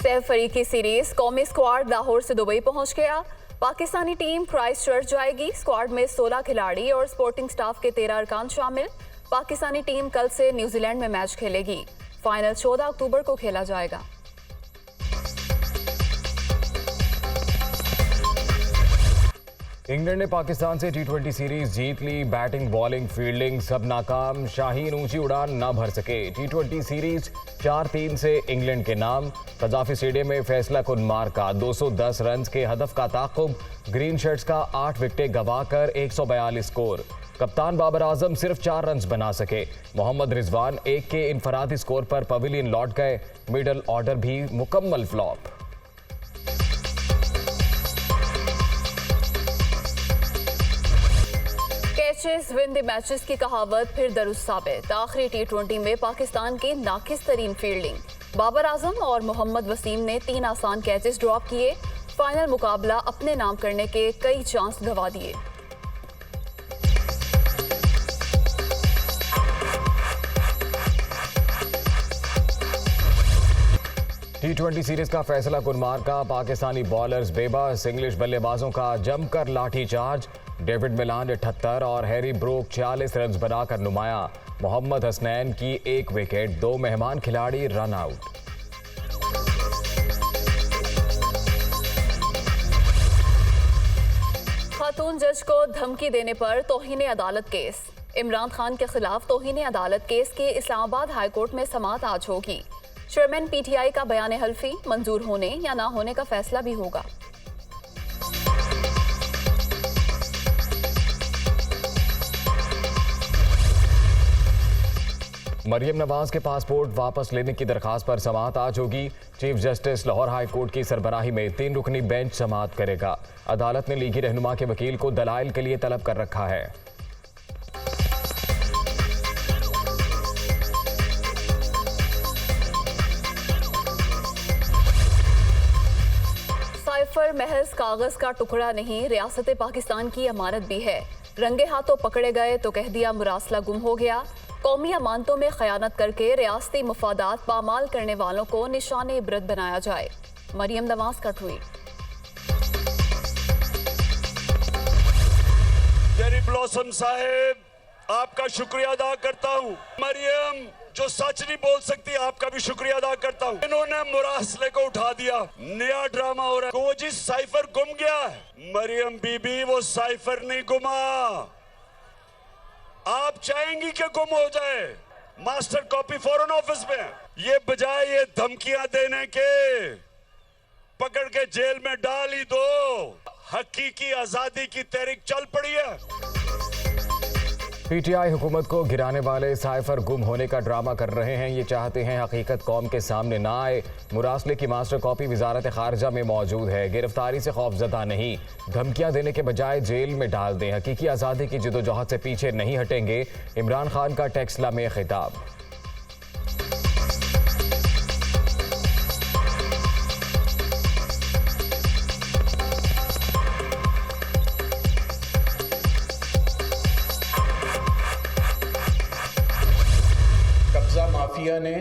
7 फरीकी series कौमी squad Lahore से Dubai पहुंच गया। पाकिस्तानी टीम क्राइस्ट चर्च जाएगी। स्क्वाड में 16 खिलाड़ी और स्पोर्टिंग स्टाफ के 13 अरकान शामिल। पाकिस्तानी टीम कल से न्यूजीलैंड में मैच खेलेगी। फाइनल 14 अक्टूबर को खेला जाएगा। इंग्लैंड ने पाकिस्तान से T20 सीरीज जीत ली। बैटिंग, बॉलिंग, फील्डिंग सब नाकाम। शाहीन ऊंची उड़ान न भर सके। T20 सीरीज 4-3 से इंग्लैंड के नाम। कजाफी स्टेडियम में फैसला कुन मार का 210 रन के हदफ का ताक़ुब। ग्रीन शर्ट्स का 8 विकेटें गंवाकर 142 स्कोर। कप्तान बाबर आजम सिर्फ 4 रन बना सके। मोहम्मद रिजवान 1 के इनफरादी स्कोर पर पवेलियन लौट गए। मिडल ऑर्डर भी मुकम्मल flop. Catches win the matches की कहावत फिर दुरुस्त साबित। आखिरी T20 में पाकिस्तान की नाकिस तरीन फील्डिंग। बाबर आजम और मोहम्मद वसीम ने 3 आसान कैचेस ड्रॉप किए। फाइनल मुकाबला अपने नाम करने के कई चांस गंवा दिए। T20 सीरीज का फैसला कुन मार का। पाकिस्तानी बॉलर्स बेबस। इंग्लिश बल्लेबाजों का जमकर लाठीचार्ज। डेविड मिलान 78 और हैरी ब्रोक 46 रन बनाकर नुमाया। मोहम्मद हसनैन की 1 विकेट। 2 मेहमान खिलाड़ी रन आउट। खातून जज को धमकी देने पर तौहीन अदालत केस। इमरान खान के खिलाफ तौहीन अदालत केस की इस्लामाबाद हाईकोर्ट में समाअत आज होगी। चेयरमैन PTI का बयान हल्फी मंजूर होने या ना होने का फैसला भी होगा। मरियम नवाज के पासपोर्ट वापस लेने की दरखास्त पर समाअत आज होगी। Chief justice Lahore high court की सरबराही में 3 रुकनी बेंच समाअत करेगा। अदालत ने लीगी रहनुमा के वकील को दलाइल के लिए तलब कर रखा है। साइफर महज कागज का टुकड़ा नहीं, रियासत पाकिस्तान की अमानत भी है। रंगे हाथों पकड़े गए तो कह दिया मुरासला गुम हो गया। कौमी अमानतों में खयानत करके रियासती मफादात पामाल करने वालों को निशाने इबरत बनाया जाए। मरियम नवाज का ट्वीट। चेरी ब्लॉसम साहेब, आपका शुक्रिया अदा करता हूँ। मरियम जो सच नहीं बोल सकती, आपका भी शुक्रिया अदा करता हूँ। इन्होंने मुरासले को उठा दिया। नया ड्रामा हो रहा है। वो जिस साइफर गुम गया है, मरियम बीबी वो साइफर नहीं गुमा। आप चाहेंगी कि गुम हो जाए। मास्टर कॉपी फॉरेन ऑफिस में। ये बजाय ये धमकियां देने के, पकड़ के जेल में डाल ही दो। हकीकी आजादी की तहरीक चल पड़ी है। PTI हुकूमत को गिराने वाले साइफर गुम होने का ड्रामा कर रहे हैं। ये चाहते हैं हकीकत कौम के सामने ना आए। मुरासले की मास्टर कॉपी वजारत खारजा में मौजूद है। गिरफ्तारी से खौफजदा नहीं, धमकियां देने के बजाय जेल में डाल दें। हकीकी आज़ादी की जदोजहद से पीछे नहीं हटेंगे। इमरान खान का टेक्सला में खिताब। कब्जा माफिया ने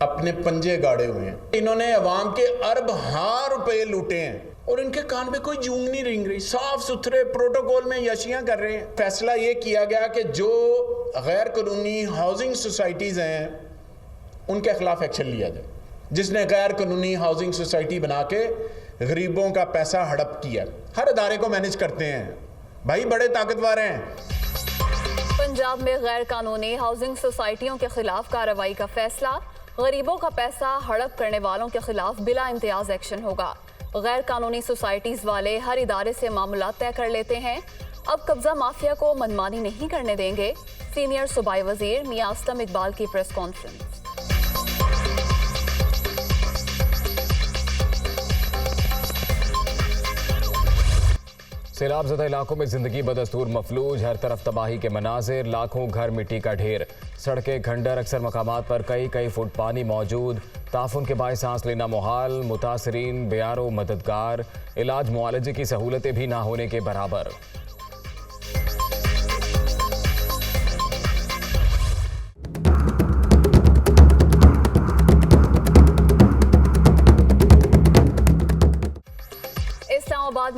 अपने पंजे गाड़े हुए हैं। इन्होंने अवाम के अरब हार रुपए लूटे हैं और इनके कान पे कोई जूंग नहीं रिंग रही। साफ सुथरे प्रोटोकॉल में यशियां कर रहे हैं। फैसला ये किया गया कि जो गैर कानूनी हाउसिंग सोसाइटीज हैं उनके खिलाफ एक्शन लिया जाए। जिसने गैर कानूनी हाउसिंग सोसाइटी बना के गरीबों का पैसा हड़प किया, हर अदारे को मैनेज करते हैं भाई, बड़े ताकतवर हैं। पंजाब में गैर कानूनी हाउसिंग सोसाइटियों के खिलाफ कार्रवाई का फैसला। गरीबों का पैसा हड़प करने वालों के खिलाफ बिला इम्तियाज एक्शन होगा। गैर कानूनी सोसाइटीज वाले हर इदारे से मामला तय कर लेते हैं। अब कब्जा माफिया को मनमानी नहीं करने देंगे। सीनियर सूबाई वजीर मियां असलम इकबाल की प्रेस कॉन्फ्रेंस। सैलाबज़दा इलाकों में जिंदगी बदस्तूर मफलूज। हर तरफ तबाही के मनाजिर। लाखों घर मिट्टी का ढेर। सड़कें खंडर। अक्सर मकामात पर कई फुट पानी मौजूद। ताफुन के बायस सांस लेना मुहाल। मुतासरीन बेयारो मददगार। इलाज मुआलजे की सहूलतें भी ना होने के बराबर।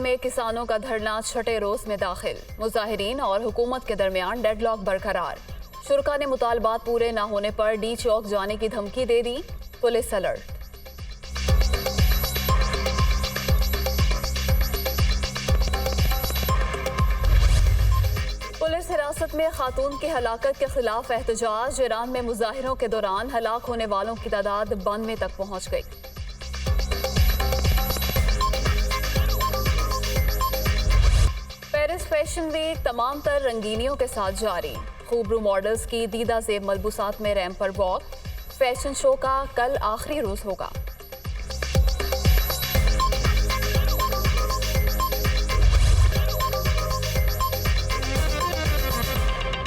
में किसानों का धरना छठे रोज में दाखिल। मुजाहिरीन और हुकूमत के दरमियान डेडलॉक बरकरार। शुरका ने मुतालबात पूरे न होने पर डी चौक जाने की धमकी दे दी। Police alert. पुलिस हिरासत में खातून की हलाकत के खिलाफ एहतजाज। ईरान में मुजाहिरों के दौरान हलाक होने वालों की तादाद 92 तक पहुंच गई। पेरिस फैशन वीक तमाम तर रंगीनियों के साथ जारी। खूबरू मॉडल्स की दीदा ज़ेब मलबूसात में रैंप पर वॉक। फैशन शो का कल आखिरी रोज होगा।